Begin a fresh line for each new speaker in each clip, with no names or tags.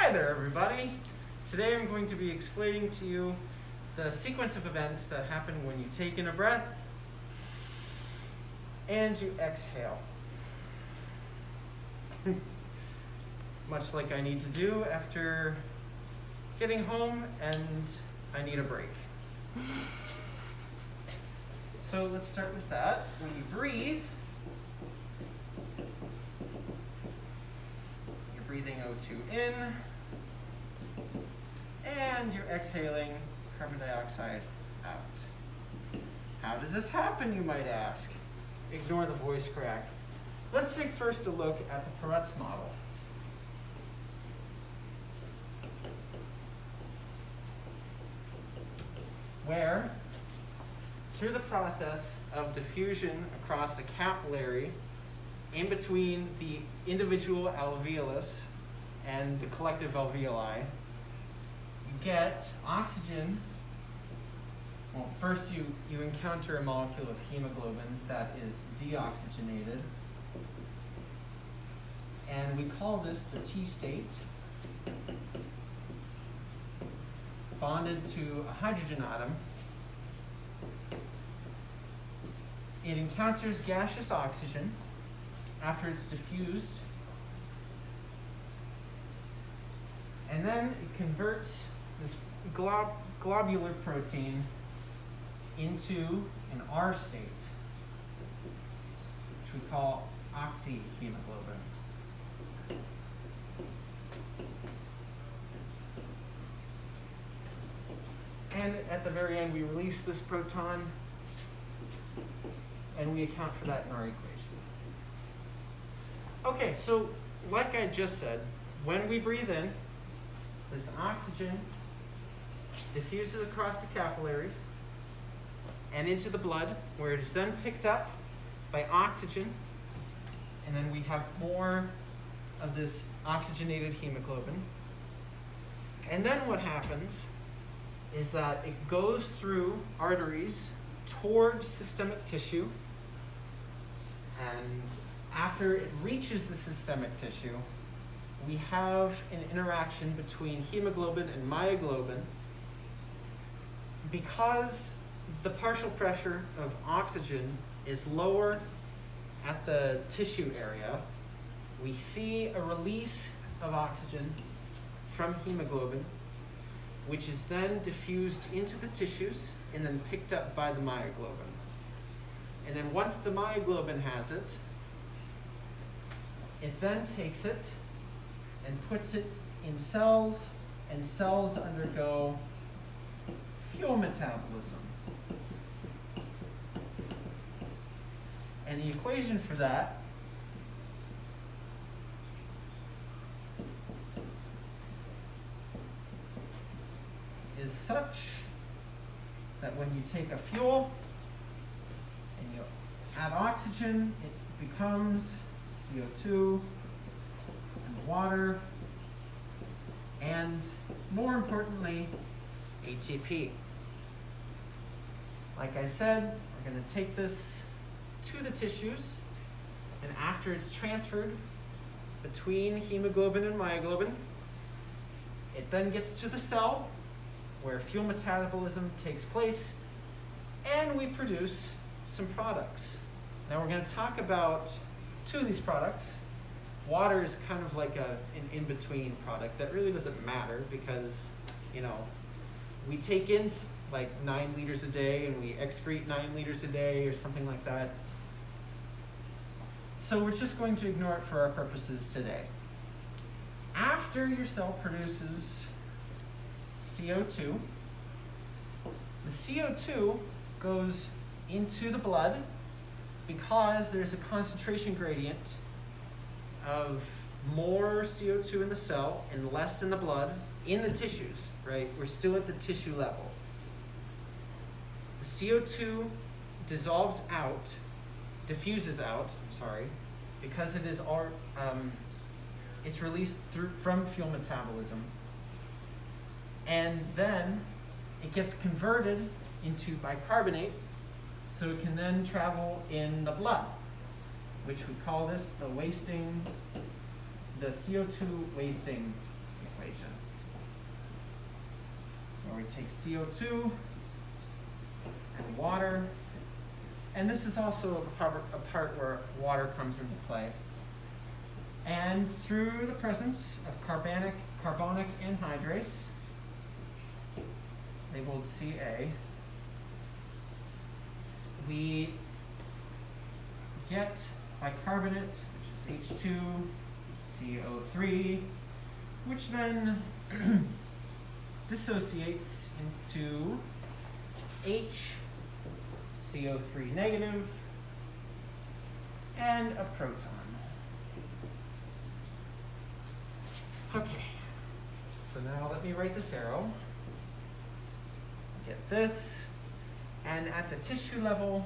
Hi there, everybody. Today I'm going to be explaining to you the sequence of events that happen when you take in a breath and you exhale. Much like I need to do after getting home and I need a break. So let's start with that. When you breathe, you're breathing O2 in, and you're exhaling carbon dioxide out. How does this happen, you might ask? Ignore the voice crack. Let's take first a look at the Perutz model. Where, through the process of diffusion across a capillary in between the individual alveolus and the collective alveoli, you get oxygen. Well, first you encounter a molecule of hemoglobin that is deoxygenated, and we call this the T state, bonded to a hydrogen atom. It encounters gaseous oxygen after it's diffused, and then it converts this globular protein into an R state, which we call oxyhemoglobin. And at the very end, we release this proton, and we account for that in our equation. Okay, so like I just said, when we breathe in, this oxygen diffuses across the capillaries and into the blood, where it is then picked up by oxygen, and then we have more of this oxygenated hemoglobin. And then what happens is that it goes through arteries towards systemic tissue, and after it reaches the systemic tissue, we have an interaction between hemoglobin and myoglobin. Because the partial pressure of oxygen is lower at the tissue area, we see a release of oxygen from hemoglobin, which is then diffused into the tissues and then picked up by the myoglobin. And then once the myoglobin has it, it then takes it and puts it in cells, and cells undergo fuel metabolism. And the equation for that is such that when you take a fuel and you add oxygen, it becomes CO2 and water, and more importantly, ATP. Like I said, we're going to take this to the tissues, and after it's transferred between hemoglobin and myoglobin, it then gets to the cell where fuel metabolism takes place, and we produce some products. Now we're going to talk about two of these products. Water is kind of like an in-between product that really doesn't matter because, we take in like 9 liters a day and we excrete 9 liters a day or something like that. So we're just going to ignore it for our purposes today. After your cell produces CO2, the CO2 goes into the blood because there's a concentration gradient of more CO2 in the cell and less in the blood, in the tissues, right? We're still at the tissue level. The CO2 diffuses out, because it is it's released from fuel metabolism, and then it gets converted into bicarbonate, so it can then travel in the blood, which we call this the CO2 wasting equation, where we take CO2 and water, and this is also a part where water comes into play. And through the presence of carbonic anhydrase, labeled Ca, we get bicarbonate, which is H2, CO3, which then dissociates into H, CO3 negative, and a proton. Okay, so now let me write this arrow. Get this, and at the tissue level,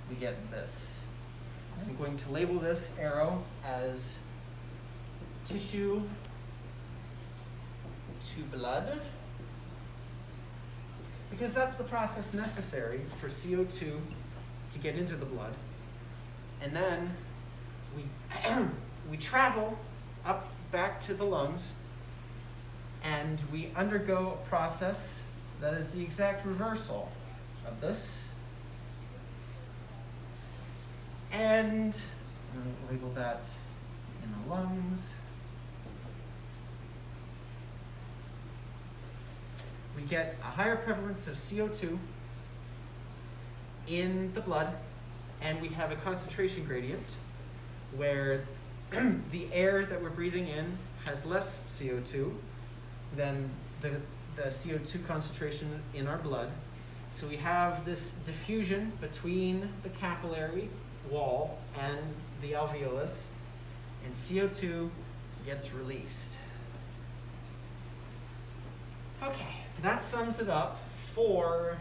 we get this. I'm going to label this arrow as tissue to blood, because that's the process necessary for CO2 to get into the blood. And then we travel up back to the lungs, and we undergo a process that is the exact reversal of this. And I'm going to label that in the lungs. We get a higher prevalence of CO2 in the blood, and we have a concentration gradient where the air that we're breathing in has less CO2 than the CO2 concentration in our blood. So we have this diffusion between the capillary wall and the alveolus, and CO2 gets released. Okay, that sums it up for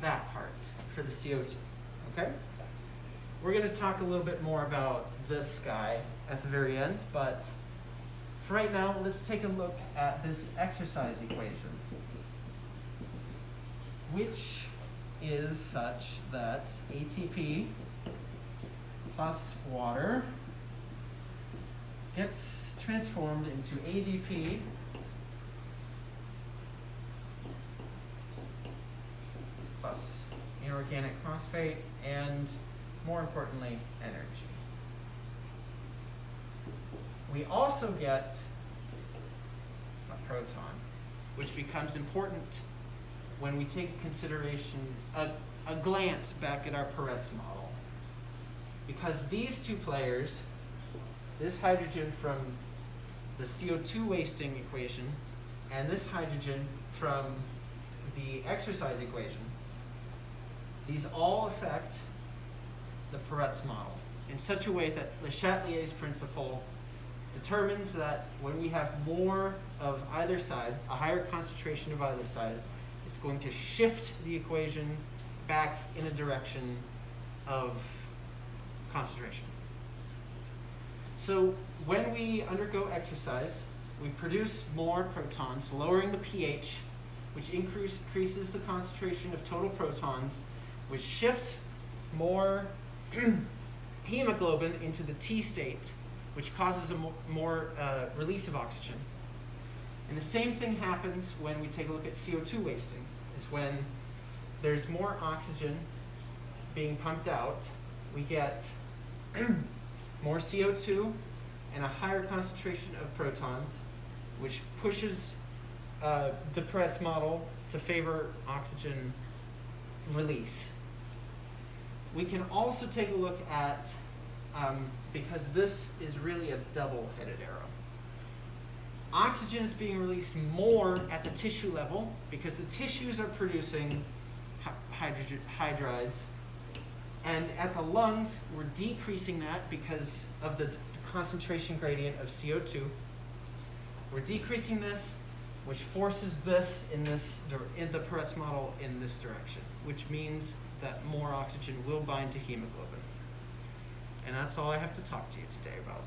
that part, for the CO2, okay? We're gonna talk a little bit more about this guy at the very end, but for right now, let's take a look at this exercise equation, which is such that ATP plus water gets transformed into ADP plus inorganic phosphate, and more importantly, energy. We also get a proton, which becomes important when we take into consideration a glance back at our Peretz model. Because these two players, this hydrogen from the CO2 wasting equation and this hydrogen from the exercise equation, these all affect the Peretz model in such a way that Le Chatelier's principle determines that when we have more of either side, a higher concentration of either side, it's going to shift the equation back in a direction of concentration. So when we undergo exercise, we produce more protons, lowering the pH, which increases the concentration of total protons, which shifts more hemoglobin into the T state, which causes a more release of oxygen. And the same thing happens when we take a look at CO2 wasting, is when there's more oxygen being pumped out, we get more CO2 and a higher concentration of protons, which pushes the Peretz model to favor oxygen release. We can also take a look at, because this is really a double-headed arrow. Oxygen is being released more at the tissue level because the tissues are producing hydrides, and at the lungs we're decreasing that because of the concentration gradient of CO2. We're decreasing this, which forces this in the Peretz model in this direction, which means that more oxygen will bind to hemoglobin. And that's all I have to talk to you today about.